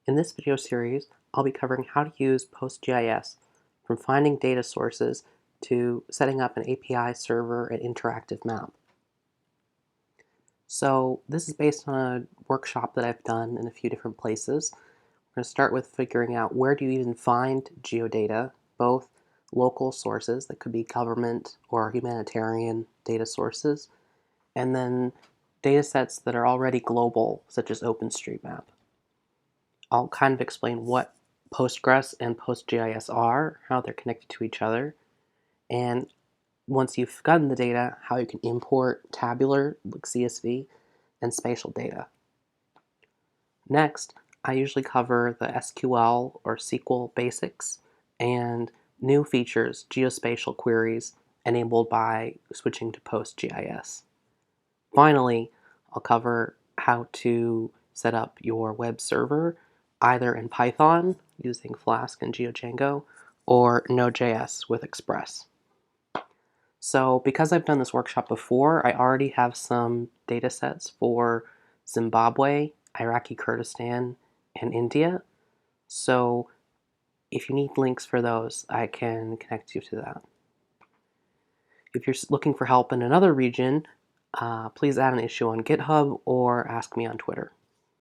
In this video series, I'll be covering how to use PostGIS, from finding data sources to setting up an API server and interactive map. So this is based on a workshop that I've done in a few different places. We're going to start with figuring out where do you even find geodata, both local sources that could be government or humanitarian data sources, and then data sets that are already global, such as OpenStreetMap. I'll kind of explain what Postgres and PostGIS are, how they're connected to each other, and once you've gotten the data, how you can import tabular, like CSV, and spatial data. Next, I usually cover the SQL or SQL basics and new features, geospatial queries, enabled by switching to PostGIS. Finally, I'll cover how to set up your web server, either in Python using Flask and GeoDjango, or Node.js with Express. So because I've done this workshop before, I already have some data sets for Zimbabwe, Iraqi Kurdistan, and India. So if you need links for those, I can connect you to that. If you're looking for help in another region, please add an issue on GitHub or ask me on Twitter.